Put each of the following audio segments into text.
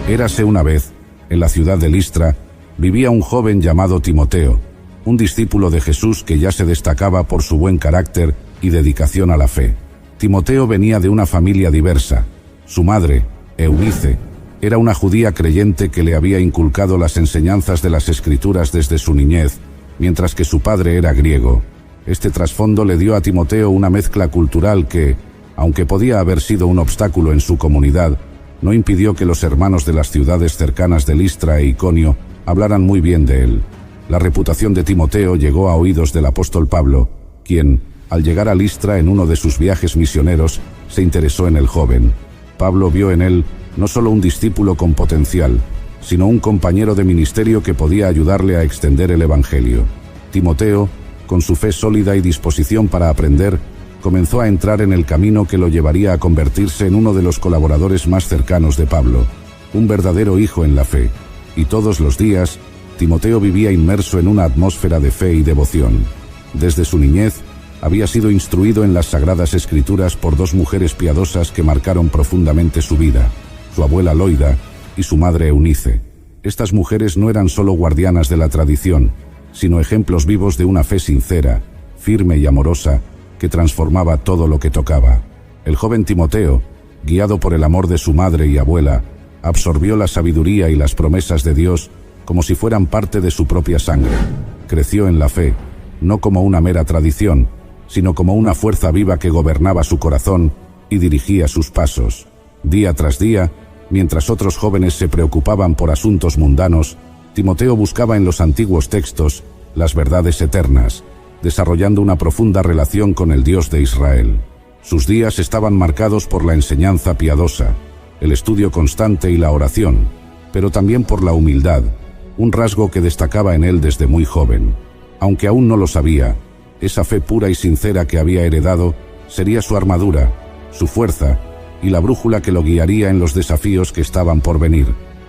Érase una vez, en la ciudad de Listra, vivía un joven llamado Timoteo, un discípulo de Jesús que ya se destacaba por su buen carácter y dedicación a la fe. Timoteo venía de una familia diversa. Su madre, Eunice, era una judía creyente que le había inculcado las enseñanzas de las Escrituras desde su niñez, mientras que su padre era griego. Este trasfondo le dio a Timoteo una mezcla cultural que, aunque podía haber sido un obstáculo en su comunidad, no impidió que los hermanos de las ciudades cercanas de Listra e Iconio hablaran muy bien de él. La reputación de Timoteo llegó a oídos del apóstol Pablo, quien, al llegar a Listra en uno de sus viajes misioneros, se interesó en el joven. Pablo vio en él no solo un discípulo con potencial, sino un compañero de ministerio que podía ayudarle a extender el evangelio. Timoteo, con su fe sólida y disposición para aprender, comenzó a entrar en el camino que lo llevaría a convertirse en uno de los colaboradores más cercanos de Pablo, un verdadero hijo en la fe. Y todos los días, Timoteo vivía inmerso en una atmósfera de fe y devoción. Desde su niñez, había sido instruido en las Sagradas Escrituras por dos mujeres piadosas que marcaron profundamente su vida, su abuela Loida y su madre Eunice. Estas mujeres no eran solo guardianas de la tradición, sino ejemplos vivos de una fe sincera, firme y amorosa, que transformaba todo lo que tocaba. El joven Timoteo, guiado por el amor de su madre y abuela, absorbió la sabiduría y las promesas de Dios como si fueran parte de su propia sangre. Creció en la fe, no como una mera tradición, sino como una fuerza viva que gobernaba su corazón y dirigía sus pasos. Día tras día, mientras otros jóvenes se preocupaban por asuntos mundanos, Timoteo buscaba en los antiguos textos las verdades eternas, desarrollando una profunda relación con el Dios de Israel. Sus días estaban marcados por la enseñanza piadosa, el estudio constante y la oración, pero también por la humildad, un rasgo que destacaba en él desde muy joven. Aunque aún no lo sabía, esa fe pura y sincera que había heredado sería su armadura, su fuerza y la brújula que lo guiaría en los desafíos que estaban por venir.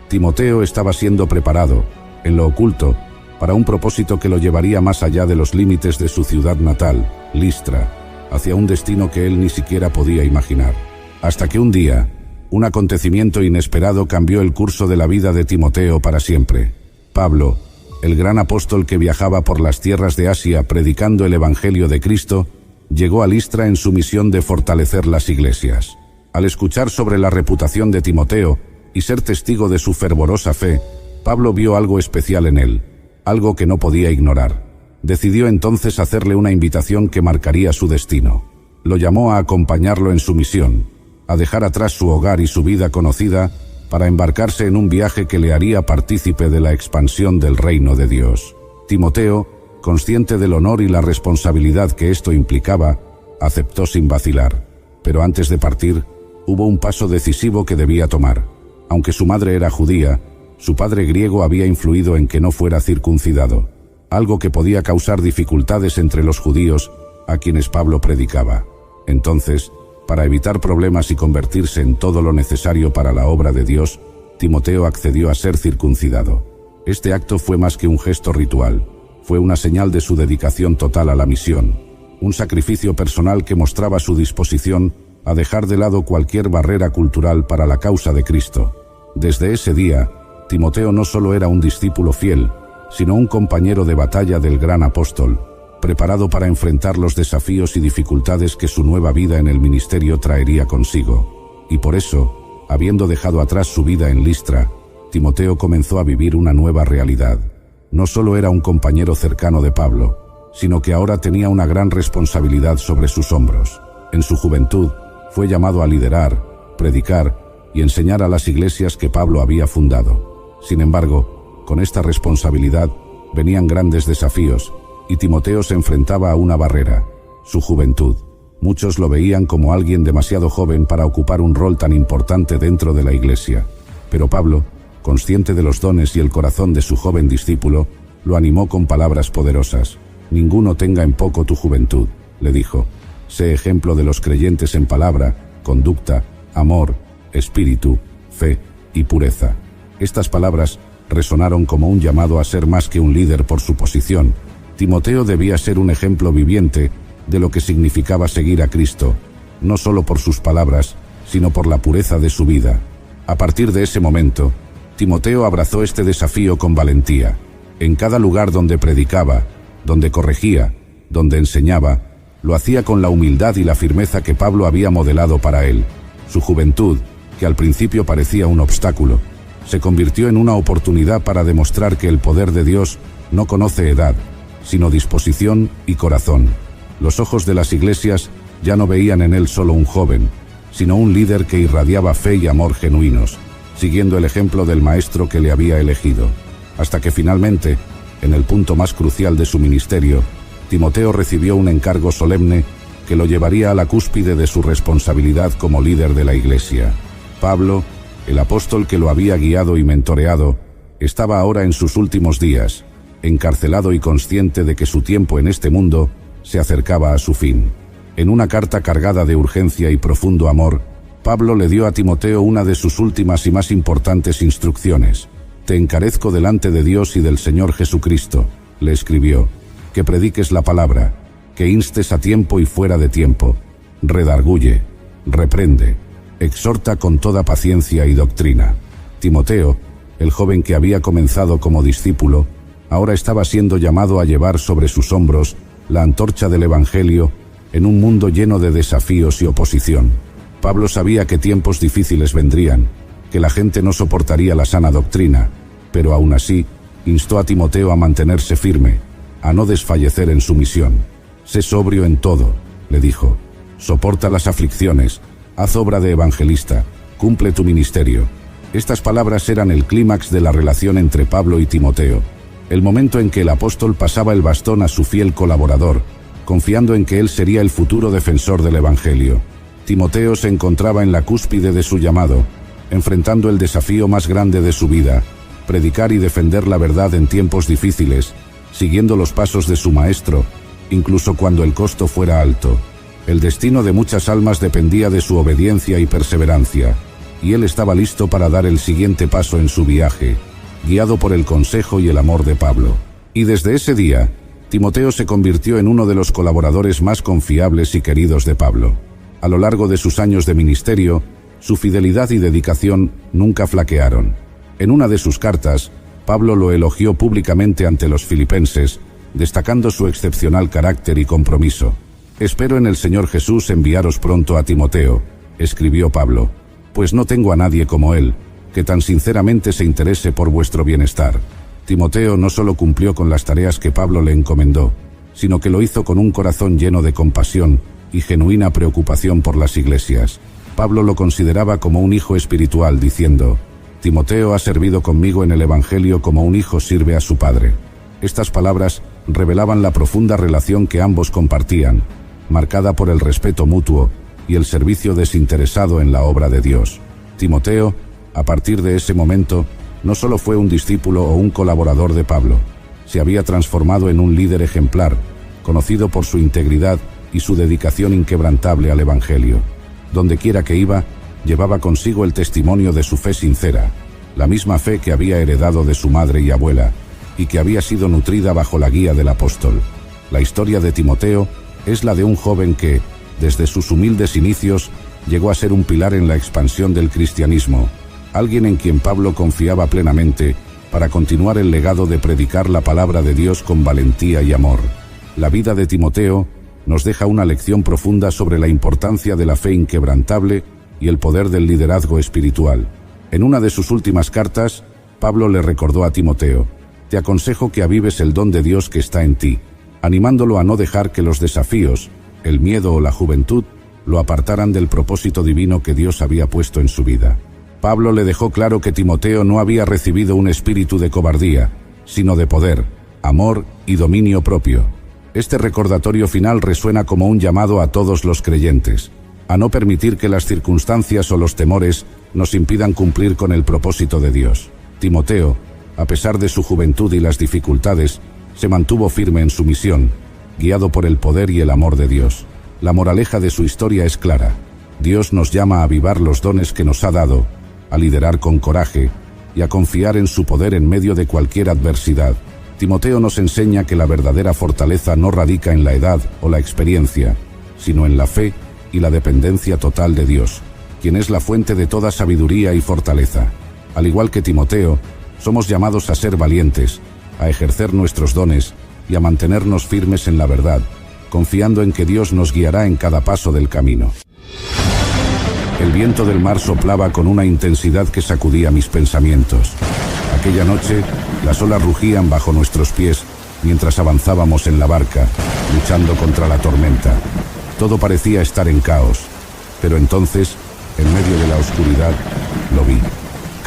Timoteo estaba siendo preparado, en lo oculto, para un propósito que lo llevaría más allá de los límites de su ciudad natal, Listra, hacia un destino que él ni siquiera podía imaginar. Hasta que un día, un acontecimiento inesperado cambió el curso de la vida de Timoteo para siempre. Pablo, el gran apóstol que viajaba por las tierras de Asia predicando el Evangelio de Cristo, llegó a Listra en su misión de fortalecer las iglesias. Al escuchar sobre la reputación de Timoteo y ser testigo de su fervorosa fe, Pablo vio algo especial en él, algo que no podía ignorar. Decidió entonces hacerle una invitación que marcaría su destino. Lo llamó a acompañarlo en su misión, a dejar atrás su hogar y su vida conocida para embarcarse en un viaje que le haría partícipe de la expansión del reino de Dios. Timoteo, consciente del honor y la responsabilidad que esto implicaba, aceptó sin vacilar. Pero antes de partir, hubo un paso decisivo que debía tomar. Aunque su madre era judía, su padre griego había influido en que no fuera circuncidado, algo que podía causar dificultades entre los judíos a quienes Pablo predicaba. Entonces, para evitar problemas y convertirse en todo lo necesario para la obra de Dios, Timoteo accedió a ser circuncidado. Este acto fue más que un gesto ritual, fue una señal de su dedicación total a la misión, un sacrificio personal que mostraba su disposición a dejar de lado cualquier barrera cultural para la causa de Cristo. Desde ese día, Timoteo no solo era un discípulo fiel, sino un compañero de batalla del gran apóstol, preparado para enfrentar los desafíos y dificultades que su nueva vida en el ministerio traería consigo. Y por eso, habiendo dejado atrás su vida en Listra, Timoteo comenzó a vivir una nueva realidad. No solo era un compañero cercano de Pablo, sino que ahora tenía una gran responsabilidad sobre sus hombros. En su juventud, fue llamado a liderar, predicar y enseñar a las iglesias que Pablo había fundado. Sin embargo, con esta responsabilidad venían grandes desafíos, y Timoteo se enfrentaba a una barrera: su juventud. Muchos lo veían como alguien demasiado joven para ocupar un rol tan importante dentro de la iglesia. Pero Pablo, consciente de los dones y el corazón de su joven discípulo, lo animó con palabras poderosas. «Ninguno tenga en poco tu juventud», le dijo. «Sé ejemplo de los creyentes en palabra, conducta, amor, espíritu, fe y pureza». Estas palabras resonaron como un llamado a ser más que un líder por su posición. Timoteo debía ser un ejemplo viviente de lo que significaba seguir a Cristo, no solo por sus palabras, sino por la pureza de su vida. A partir de ese momento, Timoteo abrazó este desafío con valentía. En cada lugar donde predicaba, donde corregía, donde enseñaba, lo hacía con la humildad y la firmeza que Pablo había modelado para él. Su juventud, que al principio parecía un obstáculo, se convirtió en una oportunidad para demostrar que el poder de Dios no conoce edad, sino disposición y corazón. Los ojos de las iglesias ya no veían en él solo un joven, sino un líder que irradiaba fe y amor genuinos, siguiendo el ejemplo del maestro que le había elegido. Hasta que finalmente, en el punto más crucial de su ministerio, Timoteo recibió un encargo solemne que lo llevaría a la cúspide de su responsabilidad como líder de la iglesia. Pablo, el apóstol que lo había guiado y mentoreado, estaba ahora en sus últimos días, encarcelado y consciente de que su tiempo en este mundo se acercaba a su fin. En una carta cargada de urgencia y profundo amor, Pablo le dio a Timoteo una de sus últimas y más importantes instrucciones. «Te encarezco delante de Dios y del Señor Jesucristo», le escribió, «que prediques la palabra, que instes a tiempo y fuera de tiempo, redarguye, reprende, exhorta con toda paciencia y doctrina». Timoteo, el joven que había comenzado como discípulo, ahora estaba siendo llamado a llevar sobre sus hombros la antorcha del Evangelio en un mundo lleno de desafíos y oposición. Pablo sabía que tiempos difíciles vendrían, que la gente no soportaría la sana doctrina, pero aún así instó a Timoteo a mantenerse firme, a no desfallecer en su misión. «Sé sobrio en todo», le dijo, «soporta las aflicciones, haz obra de evangelista, cumple tu ministerio». Estas palabras eran el clímax de la relación entre Pablo y Timoteo, el momento en que el apóstol pasaba el bastón a su fiel colaborador, confiando en que él sería el futuro defensor del Evangelio. Timoteo se encontraba en la cúspide de su llamado, enfrentando el desafío más grande de su vida, predicar y defender la verdad en tiempos difíciles, siguiendo los pasos de su maestro, incluso cuando el costo fuera alto. El destino de muchas almas dependía de su obediencia y perseverancia, y él estaba listo para dar el siguiente paso en su viaje, guiado por el consejo y el amor de Pablo. Y desde ese día, Timoteo se convirtió en uno de los colaboradores más confiables y queridos de Pablo. A lo largo de sus años de ministerio, su fidelidad y dedicación nunca flaquearon. En una de sus cartas, Pablo lo elogió públicamente ante los filipenses, destacando su excepcional carácter y compromiso. «Espero en el Señor Jesús enviaros pronto a Timoteo», escribió Pablo, «pues no tengo a nadie como él, que tan sinceramente se interese por vuestro bienestar». Timoteo no solo cumplió con las tareas que Pablo le encomendó, sino que lo hizo con un corazón lleno de compasión y genuina preocupación por las iglesias. Pablo lo consideraba como un hijo espiritual, diciendo, «Timoteo ha servido conmigo en el Evangelio como un hijo sirve a su padre». Estas palabras revelaban la profunda relación que ambos compartían, marcada por el respeto mutuo y el servicio desinteresado en la obra de Dios. Timoteo, a partir de ese momento, no solo fue un discípulo o un colaborador de Pablo, se había transformado en un líder ejemplar, conocido por su integridad y su dedicación inquebrantable al Evangelio. Donde quiera que iba, llevaba consigo el testimonio de su fe sincera, la misma fe que había heredado de su madre y abuela, y que había sido nutrida bajo la guía del apóstol. La historia de Timoteo es la de un joven que, desde sus humildes inicios, llegó a ser un pilar en la expansión del cristianismo, alguien en quien Pablo confiaba plenamente para continuar el legado de predicar la palabra de Dios con valentía y amor. La vida de Timoteo nos deja una lección profunda sobre la importancia de la fe inquebrantable y el poder del liderazgo espiritual. En una de sus últimas cartas, Pablo le recordó a Timoteo, «Te aconsejo que avives el don de Dios que está en ti», animándolo a no dejar que los desafíos, el miedo o la juventud, lo apartaran del propósito divino que Dios había puesto en su vida. Pablo le dejó claro que Timoteo no había recibido un espíritu de cobardía, sino de poder, amor y dominio propio. Este recordatorio final resuena como un llamado a todos los creyentes, a no permitir que las circunstancias o los temores nos impidan cumplir con el propósito de Dios. Timoteo, a pesar de su juventud y las dificultades, se mantuvo firme en su misión, guiado por el poder y el amor de Dios. La moraleja de su historia es clara. Dios nos llama a avivar los dones que nos ha dado, a liderar con coraje y a confiar en su poder en medio de cualquier adversidad. Timoteo nos enseña que la verdadera fortaleza no radica en la edad o la experiencia, sino en la fe y la dependencia total de Dios, quien es la fuente de toda sabiduría y fortaleza. Al igual que Timoteo, somos llamados a ser valientes, a ejercer nuestros dones y a mantenernos firmes en la verdad, confiando en que Dios nos guiará en cada paso del camino. El viento del mar soplaba con una intensidad que sacudía mis pensamientos. Aquella noche, las olas rugían bajo nuestros pies mientras avanzábamos en la barca, luchando contra la tormenta. Todo parecía estar en caos, pero entonces, en medio de la oscuridad, lo vi,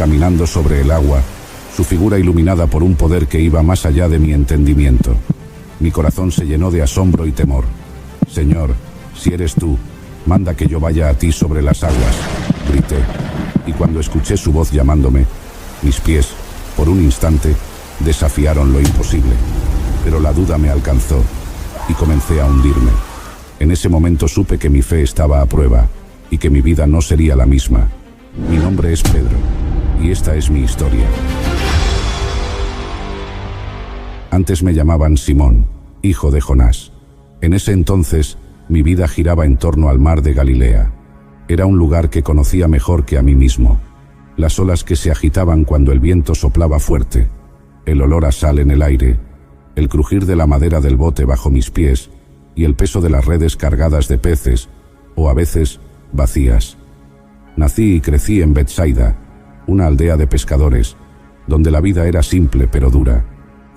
caminando sobre el agua, su figura iluminada por un poder que iba más allá de mi entendimiento. Mi corazón se llenó de asombro y temor. «Señor, si eres tú, manda que yo vaya a ti sobre las aguas», grité, y cuando escuché su voz llamándome, mis pies, por un instante, desafiaron lo imposible. Pero la duda me alcanzó y comencé a hundirme. En ese momento supe que mi fe estaba a prueba y que mi vida no sería la misma. Mi nombre es Pedro y esta es mi historia. Antes me llamaban Simón, hijo de Jonás. En ese entonces, mi vida giraba en torno al mar de Galilea. Era un lugar que conocía mejor que a mí mismo. Las olas que se agitaban cuando el viento soplaba fuerte, el olor a sal en el aire, el crujir de la madera del bote bajo mis pies y el peso de las redes cargadas de peces, o a veces vacías. Nací y crecí en Betsaida, una aldea de pescadores, donde la vida era simple pero dura.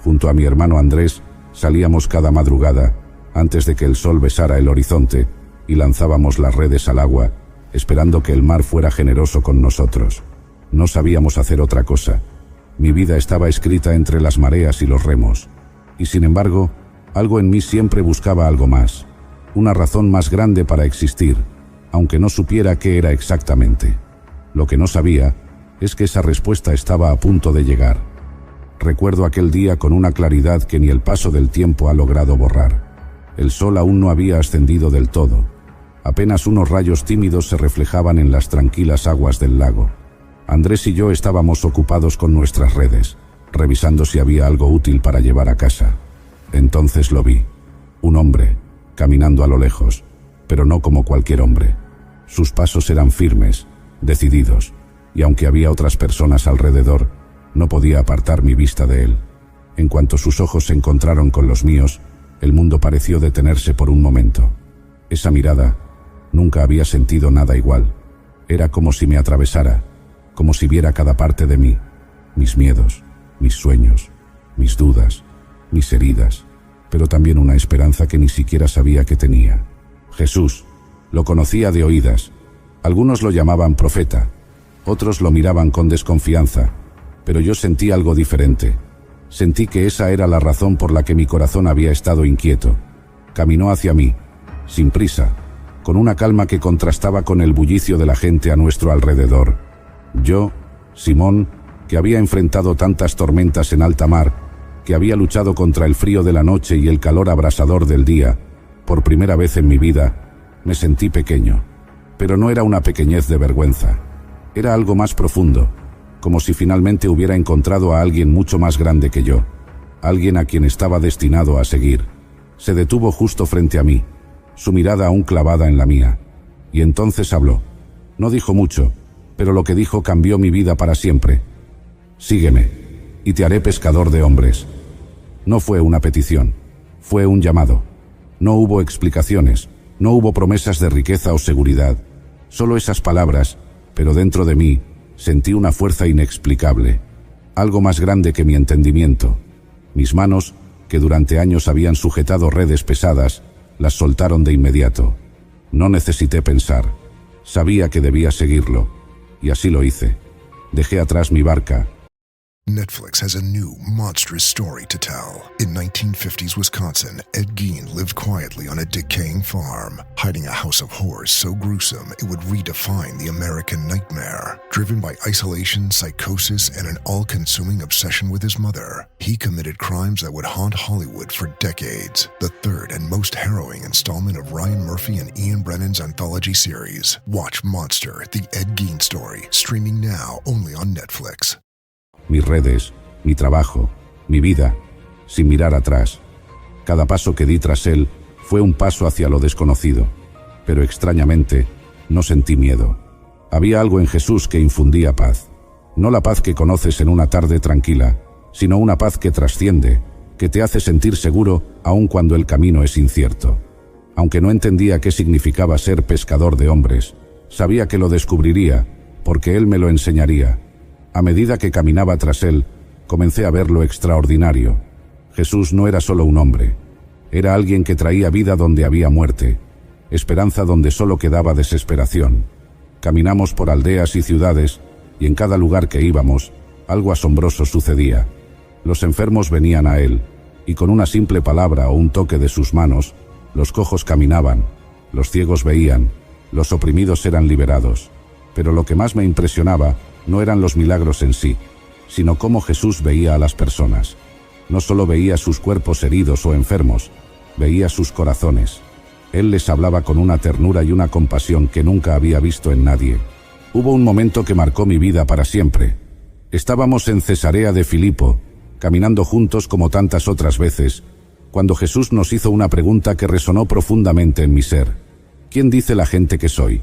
Junto a mi hermano Andrés, salíamos cada madrugada, antes de que el sol besara el horizonte, y lanzábamos las redes al agua, esperando que el mar fuera generoso con nosotros. No sabíamos hacer otra cosa. Mi vida estaba escrita entre las mareas y los remos. Y sin embargo, algo en mí siempre buscaba algo más, una razón más grande para existir, aunque no supiera qué era exactamente. Lo que no sabía es que esa respuesta estaba a punto de llegar. Recuerdo aquel día con una claridad que ni el paso del tiempo ha logrado borrar. El sol aún no había ascendido del todo. Apenas unos rayos tímidos se reflejaban en las tranquilas aguas del lago. Andrés y yo estábamos ocupados con nuestras redes, revisando si había algo útil para llevar a casa. Entonces lo vi, un hombre, caminando a lo lejos, pero no como cualquier hombre. Sus pasos eran firmes, decididos, y aunque había otras personas alrededor, no podía apartar mi vista de él. En cuanto sus ojos se encontraron con los míos, el mundo pareció detenerse por un momento. Esa mirada, nunca había sentido nada igual. Era como si me atravesara, como si viera cada parte de mí, mis miedos, mis sueños, mis dudas, mis heridas, pero también una esperanza que ni siquiera sabía que tenía. Jesús, lo conocía de oídas. Algunos lo llamaban profeta, otros lo miraban con desconfianza, pero yo sentí algo diferente. Sentí que esa era la razón por la que mi corazón había estado inquieto. Caminó hacia mí, sin prisa, con una calma que contrastaba con el bullicio de la gente a nuestro alrededor. Yo, Simón, que había enfrentado tantas tormentas en alta mar, que había luchado contra el frío de la noche y el calor abrasador del día, por primera vez en mi vida, me sentí pequeño. Pero no era una pequeñez de vergüenza. Era algo más profundo, como si finalmente hubiera encontrado a alguien mucho más grande que yo, alguien a quien estaba destinado a seguir. Se detuvo justo frente a mí, su mirada aún clavada en la mía, y entonces habló. No dijo mucho, pero lo que dijo cambió mi vida para siempre. «Sígueme, y te haré pescador de hombres». No fue una petición, fue un llamado. No hubo explicaciones, no hubo promesas de riqueza o seguridad, solo esas palabras, pero dentro de mí sentí una fuerza inexplicable, algo más grande que mi entendimiento. Mis manos, que durante años habían sujetado redes pesadas, las soltaron de inmediato. No necesité pensar, sabía que debía seguirlo, y así lo hice. Dejé atrás mi barca. Netflix has a new, monstrous story to tell. In 1950s Wisconsin, Ed Gein lived quietly on a decaying farm, hiding a house of horrors so gruesome it would redefine the American nightmare. Driven by isolation, psychosis, and an all-consuming obsession with his mother, he committed crimes that would haunt Hollywood for decades. The third and most harrowing installment of Ryan Murphy and Ian Brennan's anthology series. Watch Monster, the Ed Gein story, streaming now only on Netflix. Mis redes, mi trabajo, mi vida, sin mirar atrás. Cada paso que di tras él fue un paso hacia lo desconocido, pero extrañamente no sentí miedo. Había algo en Jesús que infundía paz. No la paz que conoces en una tarde tranquila, sino una paz que trasciende, que te hace sentir seguro aun cuando el camino es incierto. Aunque no entendía qué significaba ser pescador de hombres, sabía que lo descubriría, porque Él me lo enseñaría. A medida que caminaba tras Él, comencé a ver lo extraordinario. Jesús no era solo un hombre. Era alguien que traía vida donde había muerte, esperanza donde solo quedaba desesperación. Caminamos por aldeas y ciudades, y en cada lugar que íbamos, algo asombroso sucedía. Los enfermos venían a Él, y con una simple palabra o un toque de sus manos, los cojos caminaban, los ciegos veían, los oprimidos eran liberados. Pero lo que más me impresionaba no eran los milagros en sí, sino cómo Jesús veía a las personas. No solo veía sus cuerpos heridos o enfermos, veía sus corazones. Él les hablaba con una ternura y una compasión que nunca había visto en nadie. Hubo un momento que marcó mi vida para siempre. Estábamos en Cesarea de Filipo, caminando juntos como tantas otras veces, cuando Jesús nos hizo una pregunta que resonó profundamente en mi ser. ¿Quién dice la gente que soy?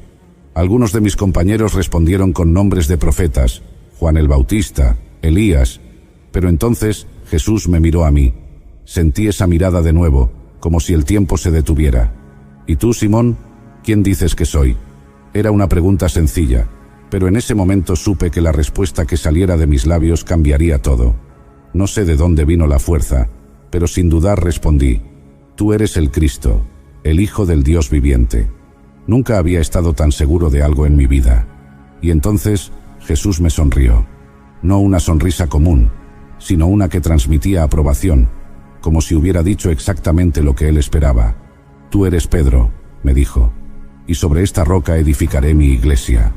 Algunos de mis compañeros respondieron con nombres de profetas, Juan el Bautista, Elías, pero entonces Jesús me miró a mí. Sentí esa mirada de nuevo, como si el tiempo se detuviera. ¿Y tú, Simón? ¿Quién dices que soy? Era una pregunta sencilla, pero en ese momento supe que la respuesta que saliera de mis labios cambiaría todo. No sé de dónde vino la fuerza, pero sin dudar respondí: tú eres el Cristo, el Hijo del Dios viviente. Nunca había estado tan seguro de algo en mi vida. Y entonces Jesús me sonrió. No una sonrisa común, sino una que transmitía aprobación, como si hubiera dicho exactamente lo que él esperaba. Tú eres Pedro, me dijo, y sobre esta roca edificaré mi iglesia.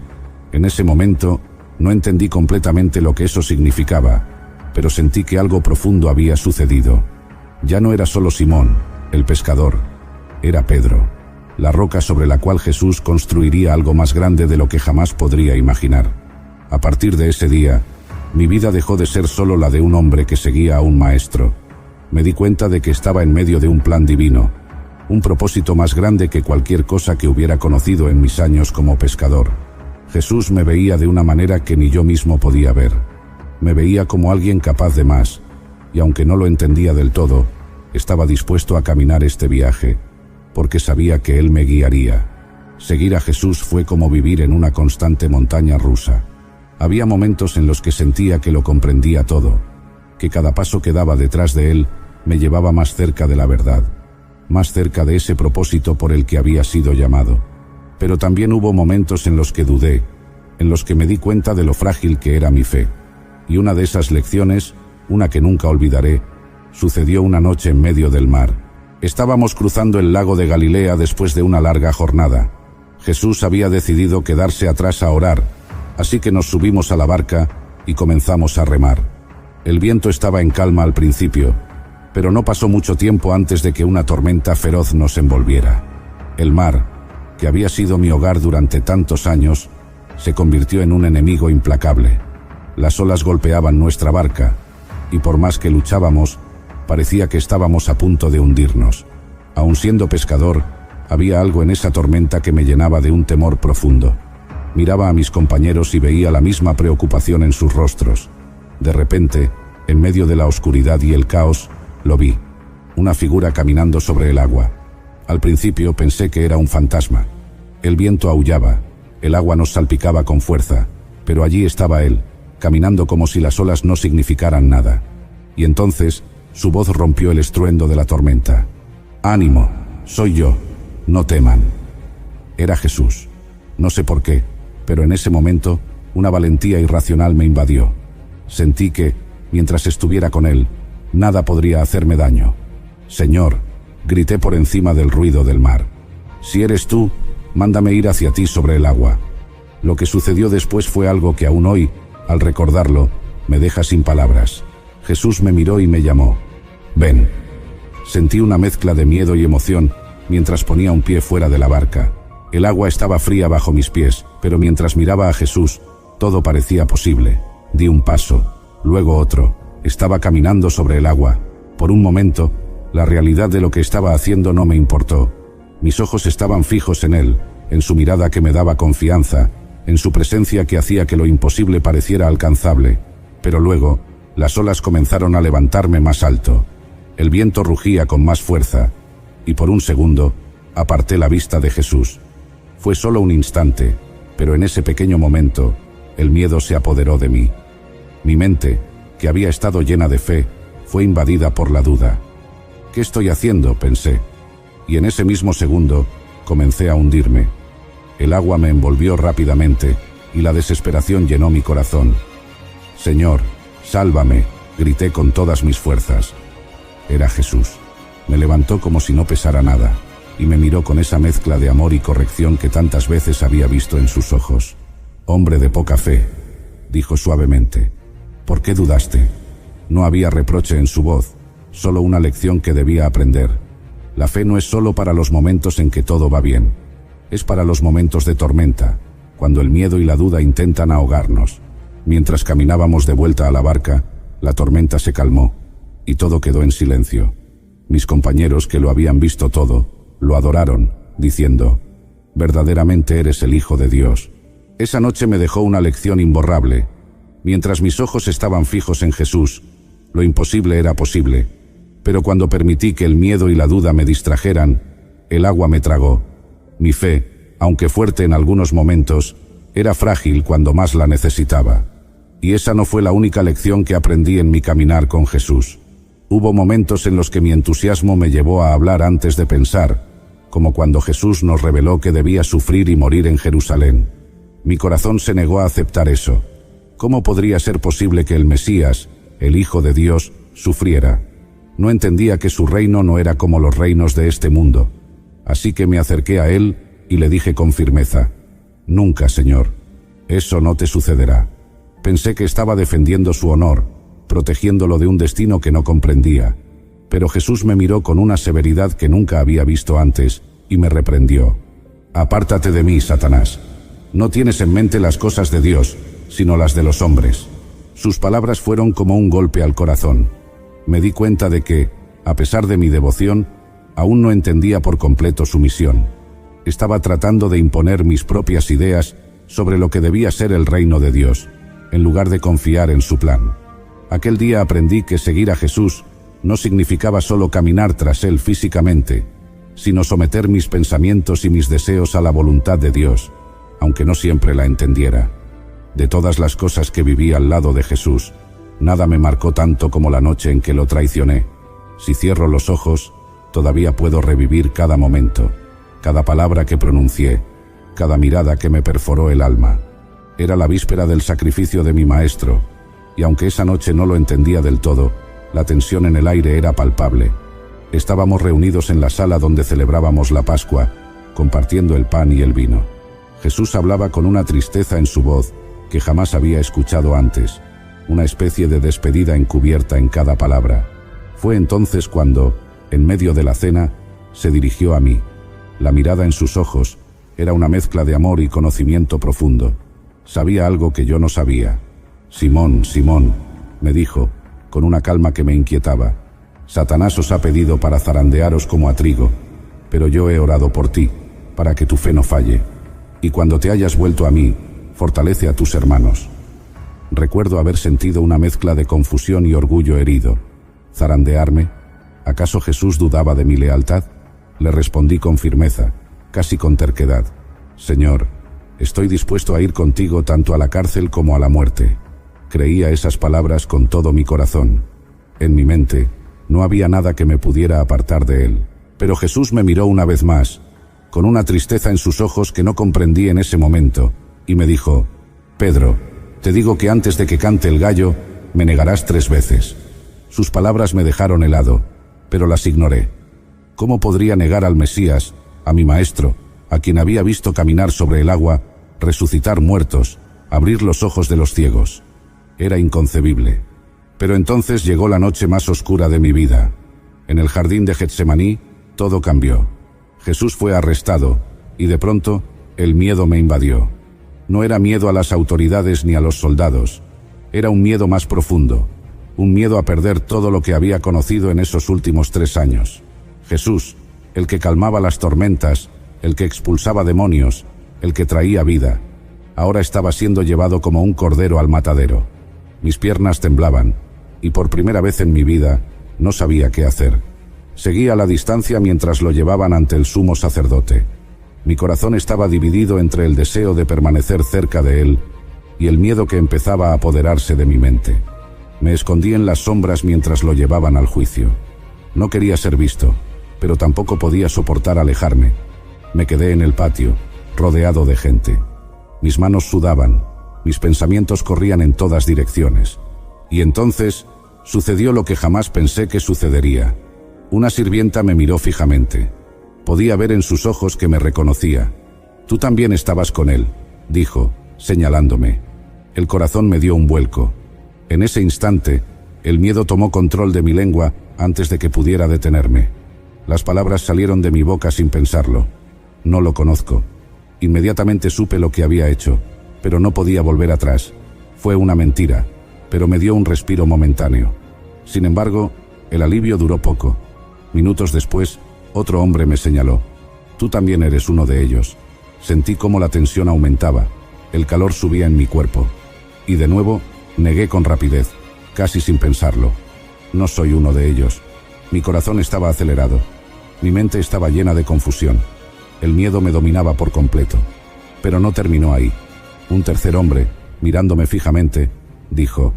En ese momento no entendí completamente lo que eso significaba, pero sentí que algo profundo había sucedido. Ya no era solo Simón, el pescador, era Pedro, la roca sobre la cual Jesús construiría algo más grande de lo que jamás podría imaginar. A partir de ese día, mi vida dejó de ser solo la de un hombre que seguía a un maestro. Me di cuenta de que estaba en medio de un plan divino, un propósito más grande que cualquier cosa que hubiera conocido en mis años como pescador. Jesús me veía de una manera que ni yo mismo podía ver. Me veía como alguien capaz de más, y aunque no lo entendía del todo, estaba dispuesto a caminar este viaje, porque sabía que Él me guiaría. Seguir a Jesús fue como vivir en una constante montaña rusa. Había momentos en los que sentía que lo comprendía todo, que cada paso que daba detrás de Él me llevaba más cerca de la verdad, más cerca de ese propósito por el que había sido llamado. Pero también hubo momentos en los que dudé, en los que me di cuenta de lo frágil que era mi fe. Y una de esas lecciones, una que nunca olvidaré, sucedió una noche en medio del mar. Estábamos cruzando el lago de Galilea después de una larga jornada. Jesús había decidido quedarse atrás a orar, así que nos subimos a la barca y comenzamos a remar. El viento estaba en calma al principio, pero no pasó mucho tiempo antes de que una tormenta feroz nos envolviera. El mar, que había sido mi hogar durante tantos años, se convirtió en un enemigo implacable. Las olas golpeaban nuestra barca, y por más que luchábamos, parecía que estábamos a punto de hundirnos. Aun siendo pescador, había algo en esa tormenta que me llenaba de un temor profundo. Miraba a mis compañeros y veía la misma preocupación en sus rostros. De repente, en medio de la oscuridad y el caos, lo vi. Una figura caminando sobre el agua. Al principio pensé que era un fantasma. El viento aullaba, el agua nos salpicaba con fuerza, pero allí estaba él, caminando como si las olas no significaran nada. Y entonces, su voz rompió el estruendo de la tormenta. «Ánimo, soy yo, no teman». Era Jesús. No sé por qué, pero en ese momento, una valentía irracional me invadió. Sentí que, mientras estuviera con él, nada podría hacerme daño. «Señor», grité por encima del ruido del mar, «si eres tú, mándame ir hacia ti sobre el agua». Lo que sucedió después fue algo que aún hoy, al recordarlo, me deja sin palabras. Jesús me miró y me llamó. «Ven». Sentí una mezcla de miedo y emoción mientras ponía un pie fuera de la barca. El agua estaba fría bajo mis pies, pero mientras miraba a Jesús, todo parecía posible. Di un paso, luego otro. Estaba caminando sobre el agua. Por un momento, la realidad de lo que estaba haciendo no me importó. Mis ojos estaban fijos en él, en su mirada que me daba confianza, en su presencia que hacía que lo imposible pareciera alcanzable, pero luego, las olas comenzaron a levantarme más alto. El viento rugía con más fuerza, y por un segundo, aparté la vista de Jesús. Fue solo un instante, pero en ese pequeño momento, el miedo se apoderó de mí. Mi mente, que había estado llena de fe, fue invadida por la duda. ¿Qué estoy haciendo?, pensé. Y en ese mismo segundo, comencé a hundirme. El agua me envolvió rápidamente, y la desesperación llenó mi corazón. «Señor, sálvame», grité con todas mis fuerzas. Era Jesús. Me levantó como si no pesara nada, y me miró con esa mezcla de amor y corrección que tantas veces había visto en sus ojos. «Hombre de poca fe», dijo suavemente. «¿Por qué dudaste?». No había reproche en su voz, solo una lección que debía aprender. La fe no es solo para los momentos en que todo va bien. Es para los momentos de tormenta, cuando el miedo y la duda intentan ahogarnos. Mientras caminábamos de vuelta a la barca, la tormenta se calmó, y todo quedó en silencio. Mis compañeros, que lo habían visto todo, lo adoraron, diciendo: «Verdaderamente eres el Hijo de Dios». Esa noche me dejó una lección imborrable. Mientras mis ojos estaban fijos en Jesús, lo imposible era posible. Pero cuando permití que el miedo y la duda me distrajeran, el agua me tragó. Mi fe, aunque fuerte en algunos momentos, era frágil cuando más la necesitaba. Y esa no fue la única lección que aprendí en mi caminar con Jesús. Hubo momentos en los que mi entusiasmo me llevó a hablar antes de pensar, como cuando Jesús nos reveló que debía sufrir y morir en Jerusalén. Mi corazón se negó a aceptar eso. ¿Cómo podría ser posible que el Mesías, el Hijo de Dios, sufriera? No entendía que su reino no era como los reinos de este mundo. Así que me acerqué a él y le dije con firmeza: «Nunca, Señor, eso no te sucederá». Pensé que estaba defendiendo su honor, protegiéndolo de un destino que no comprendía. Pero Jesús me miró con una severidad que nunca había visto antes y me reprendió: «Apártate de mí, Satanás. No tienes en mente las cosas de Dios, sino las de los hombres». Sus palabras fueron como un golpe al corazón. Me di cuenta de que, a pesar de mi devoción, aún no entendía por completo su misión. Estaba tratando de imponer mis propias ideas sobre lo que debía ser el reino de Dios, en lugar de confiar en su plan. Aquel día aprendí que seguir a Jesús no significaba solo caminar tras él físicamente, sino someter mis pensamientos y mis deseos a la voluntad de Dios, aunque no siempre la entendiera. De todas las cosas que viví al lado de Jesús, nada me marcó tanto como la noche en que lo traicioné. Si cierro los ojos, todavía puedo revivir cada momento, cada palabra que pronuncié, cada mirada que me perforó el alma. Era la víspera del sacrificio de mi maestro, y aunque esa noche no lo entendía del todo, la tensión en el aire era palpable. Estábamos reunidos en la sala donde celebrábamos la Pascua, compartiendo el pan y el vino. Jesús hablaba con una tristeza en su voz que jamás había escuchado antes, una especie de despedida encubierta en cada palabra. Fue entonces cuando, en medio de la cena, se dirigió a mí. La mirada en sus ojos era una mezcla de amor y conocimiento profundo. Sabía algo que yo no sabía. «Simón, Simón», me dijo, con una calma que me inquietaba, «Satanás os ha pedido para zarandearos como a trigo, pero yo he orado por ti, para que tu fe no falle. Y cuando te hayas vuelto a mí, fortalece a tus hermanos». Recuerdo haber sentido una mezcla de confusión y orgullo herido. ¿Zarandearme? ¿Acaso Jesús dudaba de mi lealtad? Le respondí con firmeza, casi con terquedad: «Señor, estoy dispuesto a ir contigo tanto a la cárcel como a la muerte». Creía esas palabras con todo mi corazón. En mi mente, no había nada que me pudiera apartar de él. Pero Jesús me miró una vez más, con una tristeza en sus ojos que no comprendí en ese momento, y me dijo: «Pedro, te digo que antes de que cante el gallo, me negarás 3 veces». Sus palabras me dejaron helado, pero las ignoré. ¿Cómo podría negar al Mesías, a mi maestro, a quien había visto caminar sobre el agua, resucitar muertos, abrir los ojos de los ciegos? Era inconcebible. Pero entonces llegó la noche más oscura de mi vida. En el jardín de Getsemaní, todo cambió. Jesús fue arrestado, y de pronto, el miedo me invadió. No era miedo a las autoridades ni a los soldados. Era un miedo más profundo. Un miedo a perder todo lo que había conocido en esos últimos 3 años. Jesús, el que calmaba las tormentas, el que expulsaba demonios, el que traía vida. Ahora estaba siendo llevado como un cordero al matadero. Mis piernas temblaban, y por primera vez en mi vida no sabía qué hacer. Seguía a la distancia mientras lo llevaban ante el sumo sacerdote. Mi corazón estaba dividido entre el deseo de permanecer cerca de él y el miedo que empezaba a apoderarse de mi mente. Me escondí en las sombras mientras lo llevaban al juicio. No quería ser visto, pero tampoco podía soportar alejarme. Me quedé en el patio, rodeado de gente. Mis manos sudaban, mis pensamientos corrían en todas direcciones. Y entonces sucedió lo que jamás pensé que sucedería. Una sirvienta me miró fijamente. Podía ver en sus ojos que me reconocía. «Tú también estabas con él», dijo, señalándome. El corazón me dio un vuelco. En ese instante, el miedo tomó control de mi lengua antes de que pudiera detenerme. Las palabras salieron de mi boca sin pensarlo. «No lo conozco». Inmediatamente supe lo que había hecho, pero no podía volver atrás. Fue una mentira, pero me dio un respiro momentáneo. Sin embargo, el alivio duró poco. Minutos después, otro hombre me señaló. «Tú también eres uno de ellos». Sentí cómo la tensión aumentaba, el calor subía en mi cuerpo. Y de nuevo, negué con rapidez, casi sin pensarlo. «No soy uno de ellos». Mi corazón estaba acelerado. Mi mente estaba llena de confusión. El miedo me dominaba por completo. Pero no terminó ahí. Un tercer hombre, mirándome fijamente, dijo: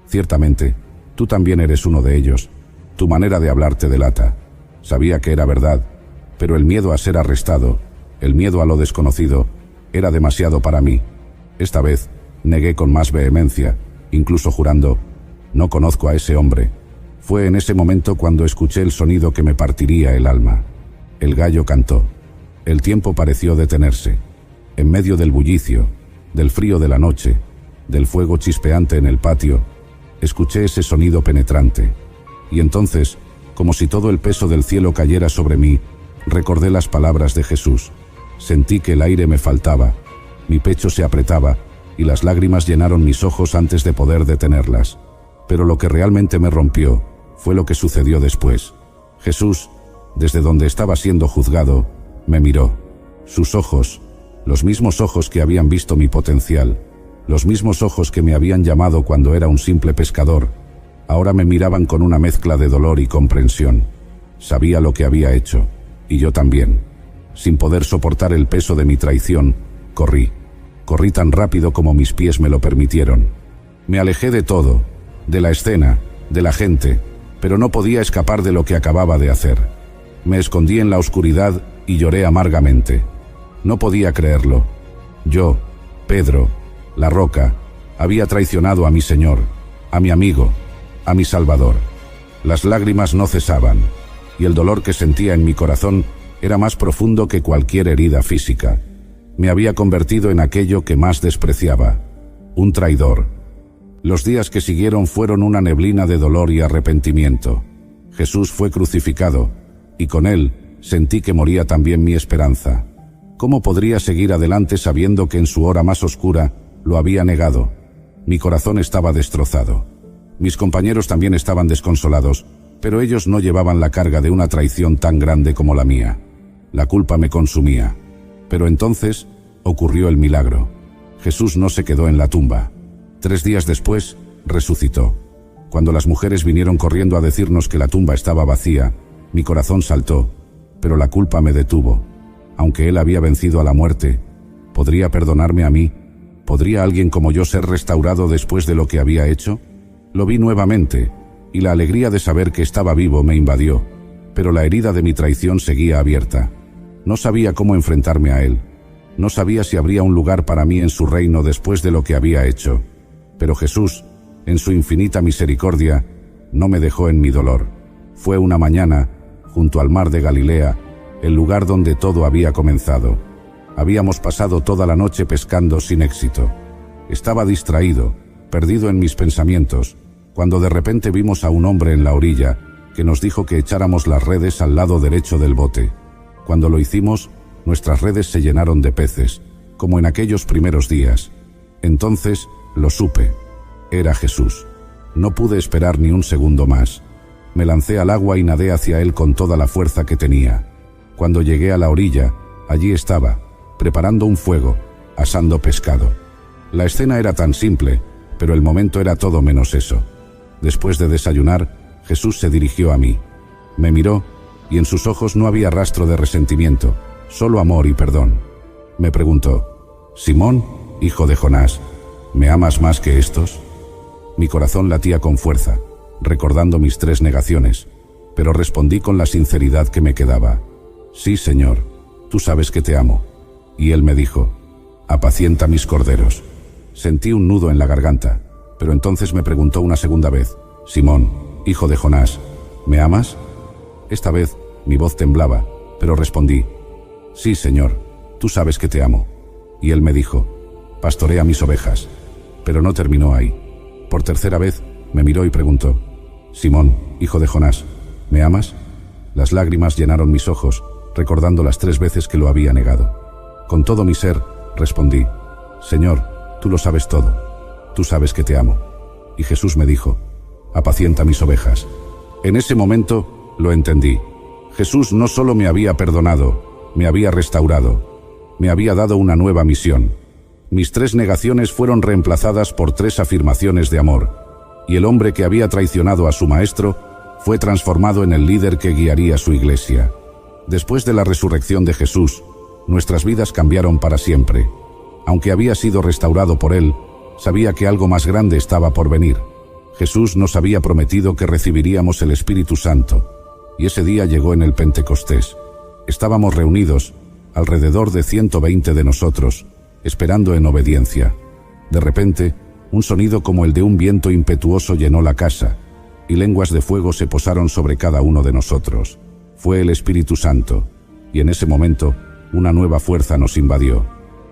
«Ciertamente, tú también eres uno de ellos. Tu manera de hablar te delata». Sabía que era verdad, pero el miedo a ser arrestado, el miedo a lo desconocido, era demasiado para mí. Esta vez, negué con más vehemencia, incluso jurando: «No conozco a ese hombre». Fue en ese momento cuando escuché el sonido que me partiría el alma. El gallo cantó. El tiempo pareció detenerse. En medio del bullicio, del frío de la noche, del fuego chispeante en el patio, escuché ese sonido penetrante. Y entonces, como si todo el peso del cielo cayera sobre mí, recordé las palabras de Jesús. Sentí que el aire me faltaba, mi pecho se apretaba y las lágrimas llenaron mis ojos antes de poder detenerlas. Pero lo que realmente me rompió fue lo que sucedió después. Jesús, desde donde estaba siendo juzgado, me miró. Sus ojos, los mismos ojos que habían visto mi potencial, los mismos ojos que me habían llamado cuando era un simple pescador, ahora me miraban con una mezcla de dolor y comprensión. Sabía lo que había hecho, y yo también. Sin poder soportar el peso de mi traición, corrí. Corrí tan rápido como mis pies me lo permitieron. Me alejé de todo, de la escena, de la gente, pero no podía escapar de lo que acababa de hacer. Me escondí en la oscuridad y lloré amargamente. No podía creerlo. Yo, Pedro, la Roca, había traicionado a mi Señor, a mi amigo, a mi Salvador. Las lágrimas no cesaban, y el dolor que sentía en mi corazón era más profundo que cualquier herida física. Me había convertido en aquello que más despreciaba, un traidor. Los días que siguieron fueron una neblina de dolor y arrepentimiento. Jesús fue crucificado, y con él sentí que moría también mi esperanza. ¿Cómo podría seguir adelante sabiendo que en su hora más oscura lo había negado? Mi corazón estaba destrozado. Mis compañeros también estaban desconsolados, pero ellos no llevaban la carga de una traición tan grande como la mía. La culpa me consumía. Pero entonces ocurrió el milagro. Jesús no se quedó en la tumba. 3 días después, resucitó. Cuando las mujeres vinieron corriendo a decirnos que la tumba estaba vacía, mi corazón saltó, pero la culpa me detuvo. Aunque él había vencido a la muerte, ¿podría perdonarme a mí? ¿Podría alguien como yo ser restaurado después de lo que había hecho? Lo vi nuevamente, y la alegría de saber que estaba vivo me invadió, pero la herida de mi traición seguía abierta. No sabía cómo enfrentarme a él. No sabía si habría un lugar para mí en su reino después de lo que había hecho. Pero Jesús, en su infinita misericordia, no me dejó en mi dolor. Fue una mañana, junto al mar de Galilea, el lugar donde todo había comenzado. Habíamos pasado toda la noche pescando sin éxito. Estaba distraído, perdido en mis pensamientos, cuando de repente vimos a un hombre en la orilla que nos dijo que echáramos las redes al lado derecho del bote. Cuando lo hicimos, nuestras redes se llenaron de peces, como en aquellos primeros días. Entonces lo supe. Era Jesús. No pude esperar ni un segundo más. Me lancé al agua y nadé hacia él con toda la fuerza que tenía. Cuando llegué a la orilla, allí estaba, preparando un fuego, asando pescado. La escena era tan simple, pero el momento era todo menos eso. Después de desayunar, Jesús se dirigió a mí. Me miró, y en sus ojos no había rastro de resentimiento, solo amor y perdón. Me preguntó: «Simón, hijo de Jonás, ¿me amas más que estos?». Mi corazón latía con fuerza, recordando mis 3 negaciones, pero respondí con la sinceridad que me quedaba: «Sí, Señor, tú sabes que te amo». Y él me dijo: «Apacienta mis corderos». Sentí un nudo en la garganta, pero entonces me preguntó una segunda vez: «Simón, hijo de Jonás, ¿me amas?». Esta vez mi voz temblaba, pero respondí: «Sí, Señor, tú sabes que te amo». Y él me dijo: «Pastorea mis ovejas». Pero no terminó ahí. Por tercera vez me miró y preguntó: «Simón, hijo de Jonás, ¿me amas?». Las lágrimas llenaron mis ojos, recordando las 3 veces que lo había negado. Con todo mi ser, respondí: «Señor, tú lo sabes todo. Tú sabes que te amo». Y Jesús me dijo: «Apacienta mis ovejas». En ese momento lo entendí. Jesús no solo me había perdonado, me había restaurado, me había dado una nueva misión. Mis 3 negaciones fueron reemplazadas por 3 afirmaciones de amor, y el hombre que había traicionado a su maestro fue transformado en el líder que guiaría su iglesia. Después de la resurrección de Jesús, nuestras vidas cambiaron para siempre. Aunque había sido restaurado por él, sabía que algo más grande estaba por venir. Jesús nos había prometido que recibiríamos el Espíritu Santo, y ese día llegó en el Pentecostés. Estábamos reunidos, alrededor de 120 de nosotros, esperando en obediencia. De repente, un sonido como el de un viento impetuoso llenó la casa, y lenguas de fuego se posaron sobre cada uno de nosotros. Fue el Espíritu Santo, y en ese momento, una nueva fuerza nos invadió.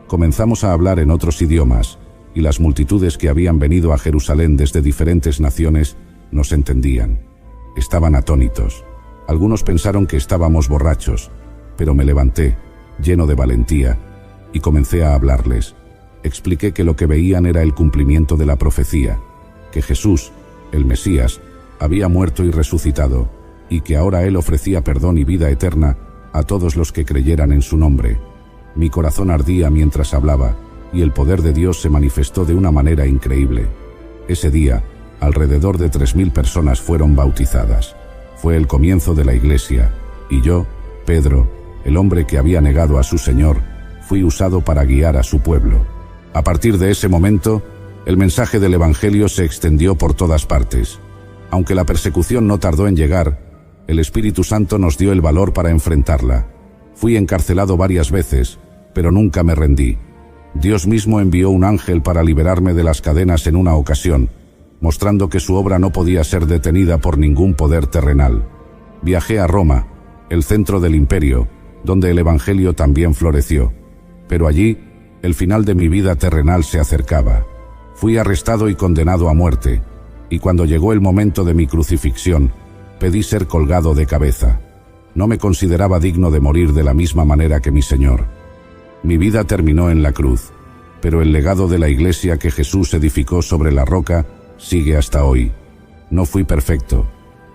Comenzamos a hablar en otros idiomas, y las multitudes que habían venido a Jerusalén desde diferentes naciones nos entendían. Estaban atónitos. Algunos pensaron que estábamos borrachos, pero me levanté, lleno de valentía, y comencé a hablarles. Expliqué que lo que veían era el cumplimiento de la profecía, que Jesús, el Mesías, había muerto y resucitado, y que ahora él ofrecía perdón y vida eterna a todos los que creyeran en su nombre. Mi corazón ardía mientras hablaba, y el poder de Dios se manifestó de una manera increíble. Ese día, alrededor de 3.000 personas fueron bautizadas. Fue el comienzo de la iglesia, y yo, Pedro, el hombre que había negado a su Señor, fui usado para guiar a su pueblo. A partir de ese momento, el mensaje del Evangelio se extendió por todas partes. Aunque la persecución no tardó en llegar, el Espíritu Santo nos dio el valor para enfrentarla. Fui encarcelado varias veces, pero nunca me rendí. Dios mismo envió un ángel para liberarme de las cadenas en una ocasión, mostrando que su obra no podía ser detenida por ningún poder terrenal. Viajé a Roma, el centro del imperio, donde el Evangelio también floreció. Pero allí, el final de mi vida terrenal se acercaba. Fui arrestado y condenado a muerte, y cuando llegó el momento de mi crucifixión, pedí ser colgado de cabeza. No me consideraba digno de morir de la misma manera que mi Señor. Mi vida terminó en la cruz, pero el legado de la iglesia que Jesús edificó sobre la roca sigue hasta hoy. No fui perfecto,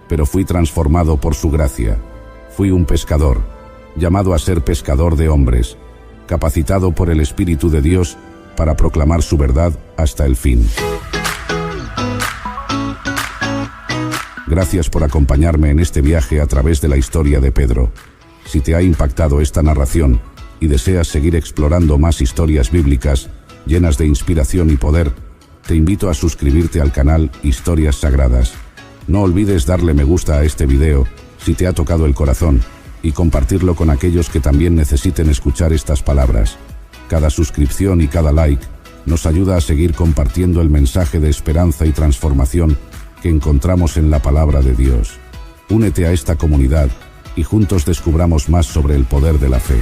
pero fui transformado por su gracia. Fui un pescador, llamado a ser pescador de hombres, capacitado por el Espíritu de Dios para proclamar su verdad hasta el fin. Gracias por acompañarme en este viaje a través de la historia de Pedro. Si te ha impactado esta narración y deseas seguir explorando más historias bíblicas llenas de inspiración y poder, te invito a suscribirte al canal Historias Sagradas. No olvides darle me gusta a este video si te ha tocado el corazón y compartirlo con aquellos que también necesiten escuchar estas palabras. Cada suscripción y cada like nos ayuda a seguir compartiendo el mensaje de esperanza y transformación que encontramos en la palabra de Dios. Únete a esta comunidad y juntos descubramos más sobre el poder de la fe.